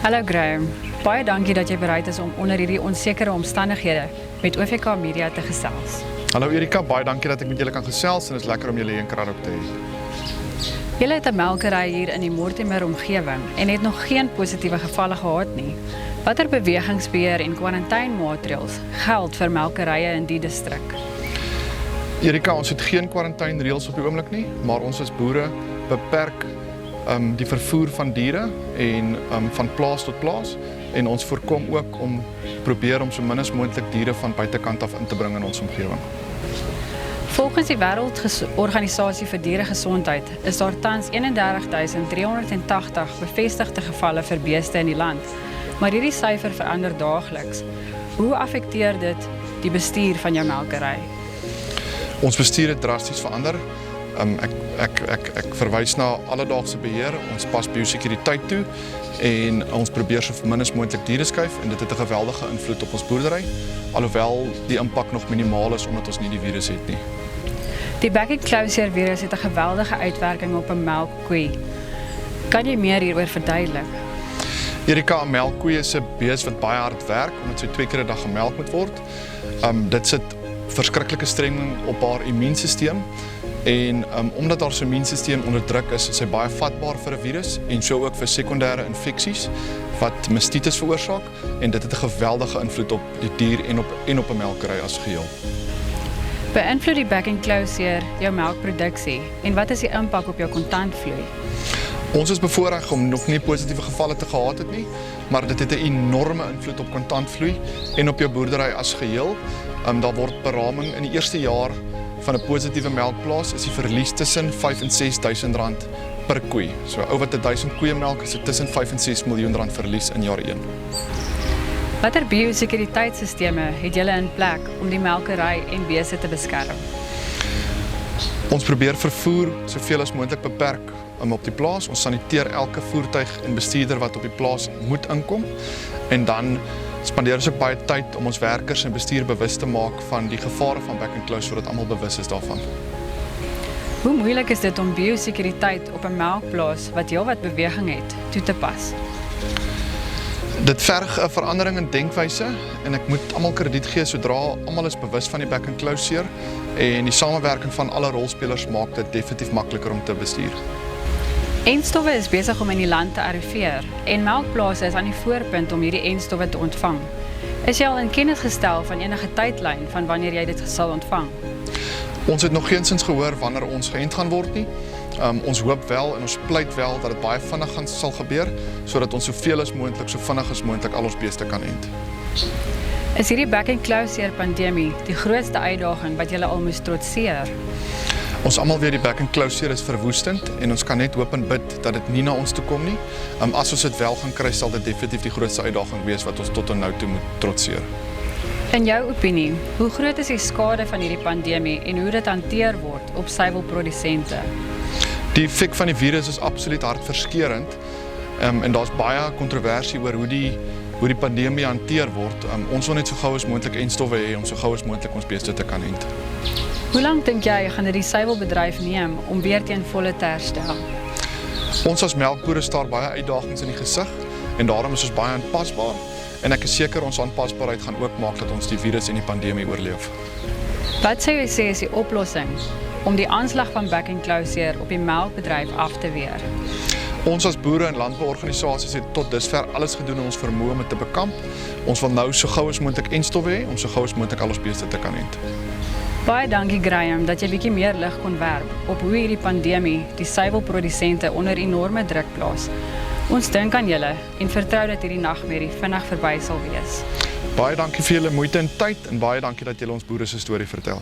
Hallo Graham, baie dankie dat jy bereid is om onder hierdie onsekere omstandighede met OVK Media te gesels. Hallo Erika, baie dankie dat ek met julle kan gesels en dit is lekker om julle hier in Kranhoek te hê. Julle het 'n melkery hier in die Mortimer omgewing en het nog geen positiewe gevalle gehad nie. Watter bewegingsbeheer en kwarantynemaatreëls geld vir melkerye in die distrik? Erika, ons het geen kwarantynereëls op die oomblik nie, maar ons as boere beperk die vervoer van diere en van plaas tot plaas en ons voorkom ook om probeer om so min as moontlik diere van buitekant af in te bring in ons omgewing. Volgens die Wêreldorganisasie vir Dieregesondheid is daar tans 31.380 bevestigde gevalle vir beeste in die land, maar hierdie syfer verander daagliks. Hoe affekteer dit die bestuur van jou melkery? Ons bestuur het drasties verander. Ek verwys na alledaagse beheer, ons pas biosekuriteit toe en ons probeer so min as moontlik diere skuif en dit het 'n geweldige invloed op ons boerdery, alhoewel die impak nog minimaal is omdat ons nie die virus het nie. Die back-and-closure virus het 'n geweldige uitwerking op 'n melkkoe. Kan jy meer hieroor verduidelik? Erika, 'n melkkoe is 'n bees wat baie hard werk omdat sy 2 keer 'n dag gemelk moet word. Dit sit verskriklike stremming op haar immuunstelsel en omdat haar immuunstelsel onder druk is sy baie vatbaar vir 'n virus en so ook vir sekondêre infeksies wat mastitis veroorsaak en dit het 'n geweldige invloed op die dier en op 'n melkery as geheel. Beïnvloed die back-and-closure jou melkproduksie en wat is die impak op jou kontantvloei? Ons is bevoorreg om nog nie positiewe gevalle te gehad het nie, maar dit het 'n enorme invloed op kontantvloei en op jou boerdery as geheel. Daar word beraming in die eerste jaar van 'n positiewe melkplaas is die verlies tussen R5.000 en R6.000 per koe. So ou wat 1000 koeie melk is dit tussen R5 en R6 miljoen verlies in jaar 1. Watter biosekuriteitssisteme het julle in plek om die melkery en beeste te beskerm? Ons probeer vervoer soveel as moontlik beperk op die plaas. Ons saniteer elke voertuig en bestuurder wat op die plaas moet inkom en dan spandeer ons ook baie tyd om ons werkers en bestuur bewus te maak van die gevare van back-and-close sodat almal bewus is daarvan. Hoe moeilik is dit om biosekuriteit op 'n melkplaas wat heelwat beweging het toe te pas? Dit verg 'n verandering in denkwyse en ek moet almal krediet gee sodra almal is bewus van die back-and-closure en die samewerking van alle rolspelers maak dit definitief makliker om te bestuur. Enstowwe is besig om in die land te arriveer en melkplase is aan die voorpunt om hierdie enstowwe te ontvang. Is jy al in kennis gestel van enige tydlyn van wanneer jy dit sal ontvang? Ons het nog geensins gehoor wanneer ons geënt gaan word nie. Ons hoop wel en ons pleit wel dat dit baie vinnig sal gebeur sodat ons soveel as moontlik, so vinnig as moontlik al ons beeste kan ent. Is hierdie back-and-closure pandemie die grootste uitdaging wat julle al moes trotseer? Ons almal weet die back-and-closure is verwoestend en ons kan net hoop en bid dat dit nie na ons toe kom nie. As ons dit wel gaan kry, sal dit definitief die grootste uitdaging wees wat ons tot en nou toe moet trotseer. In jou opinie, hoe groot is die skade van hierdie pandemie en hoe dit hanteer word op suiwelprodusente? Die effek van die virus is absoluut hartverskeurend en daar's baie kontroversie oor hoe die pandemie hanteer word. Ons wil net so gou as moontlik enstowwe hê om so gou as moontlik ons beeste te kan ent. Hoe lank dink jy gaan dit die suiwelbedryf neem om weer teen volle te herstel? Ons as melkbore staar baie uitdagings in die gesig en daarom is ons baie aanpasbaar en ek is seker ons aanpasbaarheid gaan ook maak dat ons die virus en die pandemie oorleef. Wat sou jy sê is die oplossing om die aanslag van back-and-closure op die melkbedryf af te weer? Ons as boere en landbouorganisasies het tot dusver alles gedoen om ons vermoë om dit te bekamp. Ons wil nou so gou as moontlik enstowwe hê om so gou as moontlik al ons beeste te kan ent. Baie dankie Graham dat jy bietjie meer lig kon werp op hoe hierdie pandemie die suiwelprodusente onder enorme druk plaas. Ons dink aan julle en vertrou dat hierdie nagmerrie vinnig verby sal wees. Baie dankie vir julle moeite en tyd en baie dankie dat julle ons boere se storie vertel.